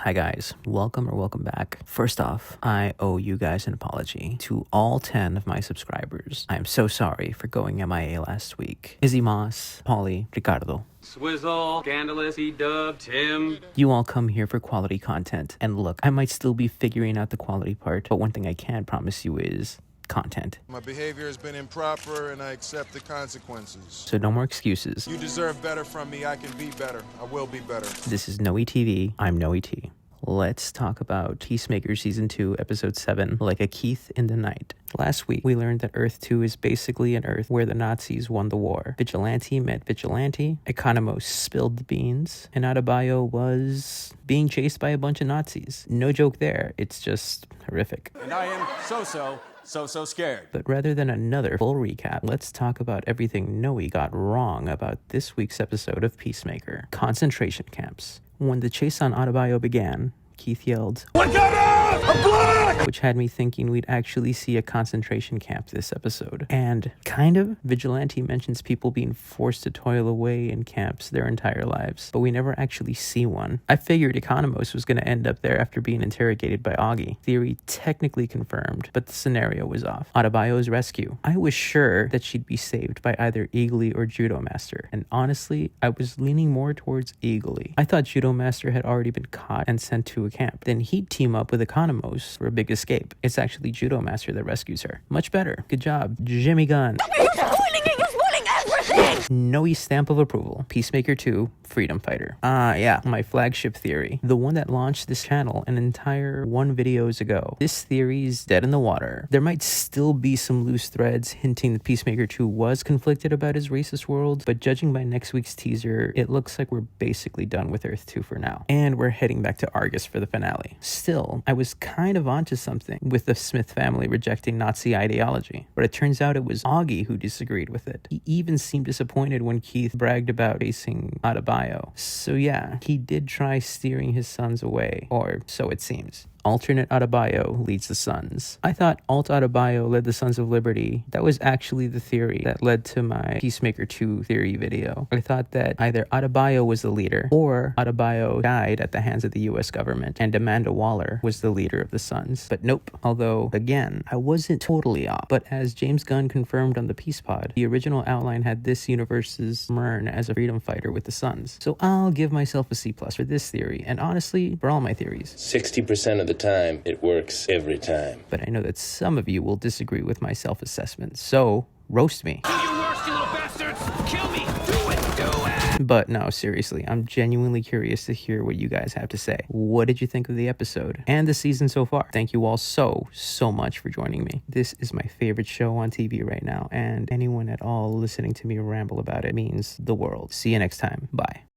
Hi guys, welcome back. First off, I owe you guys an apology to all 10 of my subscribers. I'm so sorry for going MIA last week. Izzy Moss, Polly, Ricardo. Swizzle, Scandalous, E-Dub, Tim. You all come here for quality content. And look, I might still be figuring out the quality part, but one thing I can promise you is content. My behavior has been improper and I accept the consequences. So no more excuses. You deserve better from me. I can be better. I will be better. This is NoeyTV. I'm NoeyT. Let's talk about Peacemaker Season 2, Episode 7, Like a Keith in the Night. Last week, we learned that Earth 2 is basically an Earth where the Nazis won the war. Vigilante met Vigilante, Economos spilled the beans, and Adebayo was being chased by a bunch of Nazis. No joke there, it's just horrific. And I am so scared. But rather than another full recap, let's talk about everything Noey got wrong about this week's episode of Peacemaker. Concentration camps. When the chase on Adebayo began, Keith yelled, "Look out! I'm black!" Which had me thinking we'd actually see a concentration camp this episode. And kind of, Vigilante mentions people being forced to toil away in camps their entire lives, but we never actually see one. I figured Economos was going to end up there after being interrogated by Augie. Theory technically confirmed, but the scenario was off. Adebayo's rescue. I was sure that she'd be saved by either Eagly or Judo Master, and honestly, I was leaning more towards Eagly. I thought Judo Master had already been caught and sent to a camp. Then he'd team up with Economos for a big escape. It's actually Judo Master that rescues her. Much better. Good job, Jimmy Gunn. Noey stamp of approval. Peacemaker 2, Freedom Fighter. Yeah, my flagship theory. The one that launched this channel an entire 1 videos ago. This theory's dead in the water. There might still be some loose threads hinting that Peacemaker 2 was conflicted about his racist world, but judging by next week's teaser, it looks like we're basically done with Earth 2 for now. And we're heading back to Argus for the finale. Still, I was kind of onto something with the Smith family rejecting Nazi ideology, but it turns out it was Augie who disagreed with it. He even seemed disappointed when Keith bragged about facing Adebayo. So yeah, he did try steering his sons away, or so it seems. Alternate Adebayo leads the Sons. I thought Alt Adebayo led the Sons of Liberty. That was actually the theory that led to my Peacemaker 2 theory video. I thought that either Adebayo was the leader, or Adebayo died at the hands of the US government, and Amanda Waller was the leader of the Sons. But nope. Although, again, I wasn't totally off. But as James Gunn confirmed on the Peace Pod, the original outline had this universe's Myrn as a freedom fighter with the Sons. So I'll give myself a C+ for this theory, and honestly, for all my theories. 60% of the time, it works every time. But I know that some of you will disagree with my self-assessment, so roast me. Do your worst, you little bastards! Kill me! Do it! But no, seriously, I'm genuinely curious to hear what you guys have to say. What did you think of the episode and the season so far? Thank you all so much for joining me. This is my favorite show on TV right now, and anyone at all listening to me ramble about it means the world. See you next time. Bye.